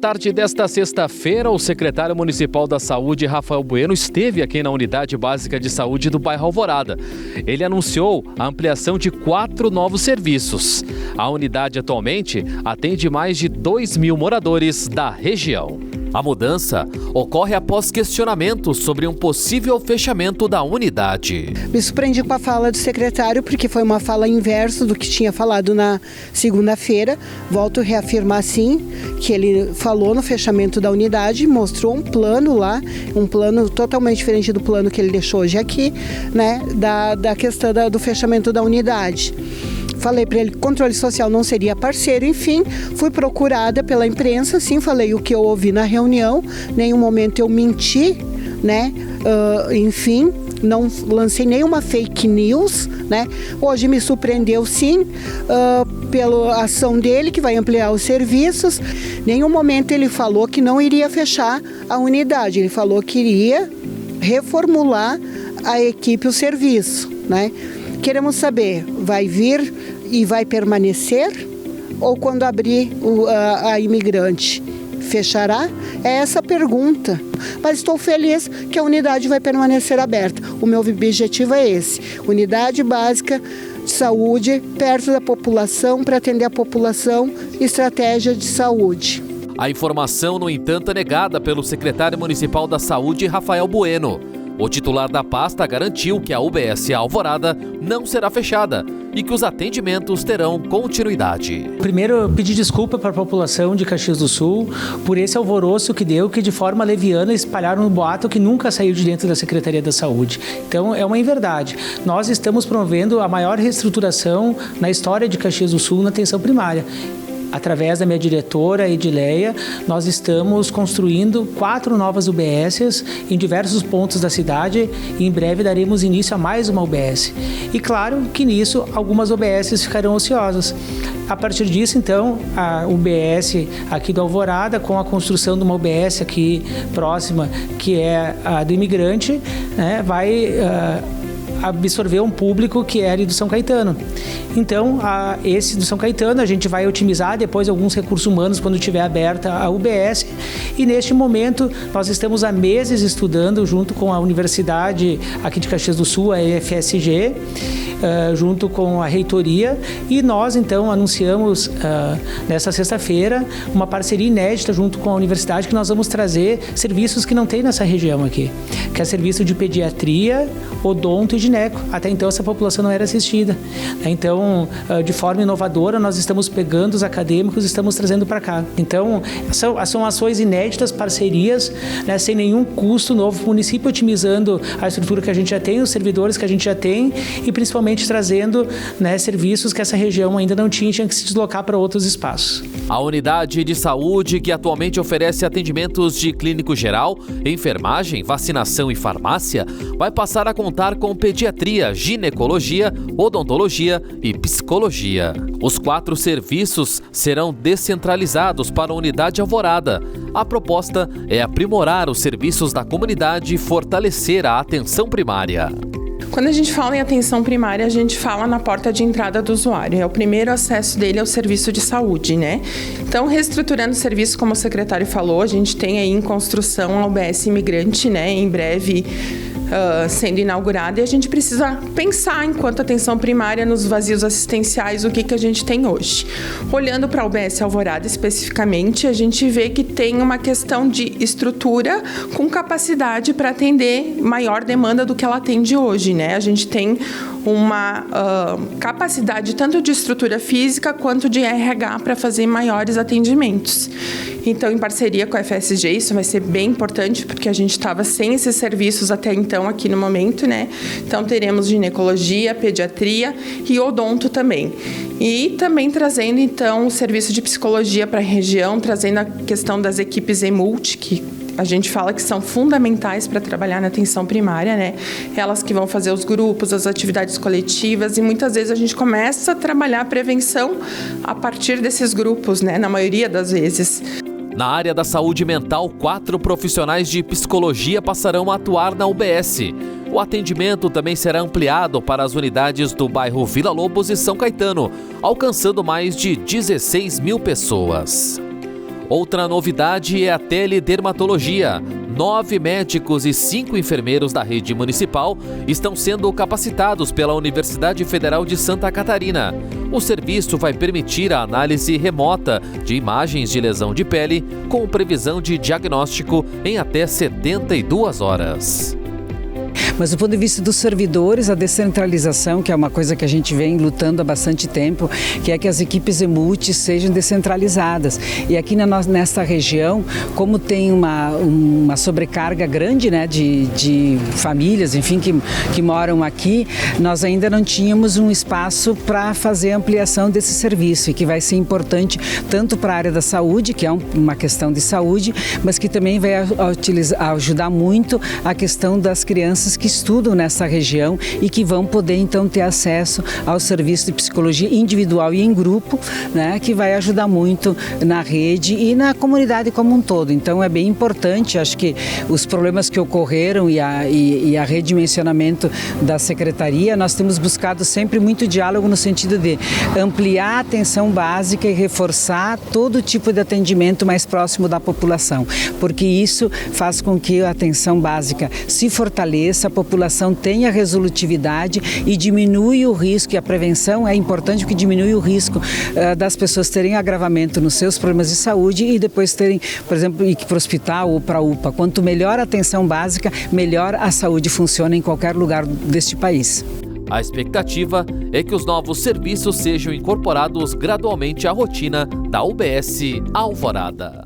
tarde desta sexta-feira, o secretário municipal da Saúde, Rafael Bueno, esteve aqui na Unidade Básica de Saúde do bairro Alvorada. Ele anunciou a ampliação de 4 novos serviços. A unidade atualmente atende mais de 2.000 moradores da região. A mudança ocorre após questionamentos sobre um possível fechamento da unidade. Me surpreendi com a fala do secretário, porque foi uma fala inversa do que tinha falado na segunda-feira. Volto a reafirmar, sim, que ele falou no fechamento da unidade, mostrou um plano lá, um plano totalmente diferente do plano que ele deixou hoje aqui, né, da questão do fechamento da unidade. Falei para ele que o controle social não seria parceiro, enfim, fui procurada pela imprensa, sim, falei o que eu ouvi na reunião, nenhum momento eu menti, né, enfim, não lancei nenhuma fake news, né, hoje me surpreendeu sim, pela ação dele, que vai ampliar os serviços, nenhum momento ele falou que não iria fechar a unidade, ele falou que iria reformular a equipe, o serviço, né. Queremos saber, vai vir e vai permanecer? Ou quando abrir a imigrante, fechará? É essa a pergunta. Mas estou feliz que a unidade vai permanecer aberta. O meu objetivo é esse. Unidade básica de saúde, perto da população, para atender a população, estratégia de saúde. A informação, no entanto, é negada pelo secretário municipal da Saúde, Rafael Bueno. O titular da pasta garantiu que a UBS Alvorada não será fechada e que os atendimentos terão continuidade. Primeiro, pedir desculpa para a população de Caxias do Sul por esse alvoroço que deu, que de forma leviana espalharam um boato que nunca saiu de dentro da Secretaria da Saúde. Então, é uma inverdade. Nós estamos promovendo a maior reestruturação na história de Caxias do Sul na atenção primária. Através da minha diretora, Edileia, nós estamos construindo 4 novas UBSs em diversos pontos da cidade e em breve daremos início a mais uma UBS. E claro que nisso algumas UBSs ficarão ociosas. A partir disso, então, a UBS aqui do Alvorada, com a construção de uma UBS aqui próxima, que é a do imigrante, né, vai absorver um público que é ali do São Caetano. Então, esse do São Caetano a gente vai otimizar depois alguns recursos humanos quando tiver aberta a UBS, e neste momento nós estamos há meses estudando junto com a Universidade aqui de Caxias do Sul, a EFSG, junto com a reitoria, e nós então anunciamos nesta sexta-feira uma parceria inédita junto com a universidade, que nós vamos trazer serviços que não tem nessa região aqui, que é serviço de pediatria, odonto e gineco. Até então essa população não era assistida. Então, de forma inovadora, nós estamos pegando os acadêmicos e estamos trazendo para cá. Então, são ações inéditas, parcerias, né, sem nenhum custo novo para o município, otimizando a estrutura que a gente já tem, os servidores que a gente já tem e principalmente trazendo, né, serviços que essa região ainda não tinha que se deslocar para outros espaços. A unidade de saúde, que atualmente oferece atendimentos de clínico geral, enfermagem, vacinação e farmácia, vai passar a contar com pediatria, ginecologia, odontologia e psicologia. Os 4 serviços serão descentralizados para a unidade Alvorada. A proposta é aprimorar os serviços da comunidade e fortalecer a atenção primária. Quando a gente fala em atenção primária, a gente fala na porta de entrada do usuário. É o primeiro acesso dele ao serviço de saúde, né? Então, reestruturando o serviço, como o secretário falou, a gente tem aí em construção a UBS Imigrante, né? Em breve sendo inaugurada, e a gente precisa pensar, enquanto atenção primária, nos vazios assistenciais, o que a gente tem hoje. Olhando para a UBS Alvorada especificamente, a gente vê que tem uma questão de estrutura com capacidade para atender maior demanda do que ela atende hoje, né? A gente tem uma capacidade tanto de estrutura física quanto de RH para fazer maiores atendimentos. Então, em parceria com a FSG, isso vai ser bem importante, porque a gente estava sem esses serviços até então aqui no momento, né? Então, teremos ginecologia, pediatria e odonto também. E também trazendo, então, o serviço de psicologia para a região, trazendo a questão das equipes EMULT, que a gente fala que são fundamentais para trabalhar na atenção primária, né? Elas que vão fazer os grupos, as atividades coletivas, e muitas vezes a gente começa a trabalhar a prevenção a partir desses grupos, né? Na maioria das vezes. Na área da saúde mental, 4 profissionais de psicologia passarão a atuar na UBS. O atendimento também será ampliado para as unidades do bairro Vila Lobos e São Caetano, alcançando mais de 16 mil pessoas. Outra novidade é a teledermatologia. 9 médicos e 5 enfermeiros da rede municipal estão sendo capacitados pela Universidade Federal de Santa Catarina. O serviço vai permitir a análise remota de imagens de lesão de pele com previsão de diagnóstico em até 72 horas. Mas do ponto de vista dos servidores, a descentralização, que é uma coisa que a gente vem lutando há bastante tempo, que é que as equipes EMUT sejam descentralizadas. E aqui nesta região, como tem uma sobrecarga grande, né, de famílias, enfim, que moram aqui, nós ainda não tínhamos um espaço para fazer a ampliação desse serviço, e que vai ser importante tanto para a área da saúde, que é uma questão de saúde, mas que também vai ajudar muito a questão das crianças que estudam nessa região e que vão poder então ter acesso ao serviço de psicologia individual e em grupo, né, que vai ajudar muito na rede e na comunidade como um todo. Então é bem importante, acho que os problemas que ocorreram e a redimensionamento da secretaria, nós temos buscado sempre muito diálogo no sentido de ampliar a atenção básica e reforçar todo tipo de atendimento mais próximo da população, porque isso faz com que a atenção básica se fortaleça, a população tenha resolutividade e diminui o risco, e a prevenção é importante porque diminui o risco das pessoas terem agravamento nos seus problemas de saúde e depois terem, por exemplo, ir para o hospital ou para a UPA. Quanto melhor a atenção básica, melhor a saúde funciona em qualquer lugar deste país. A expectativa é que os novos serviços sejam incorporados gradualmente à rotina da UBS Alvorada.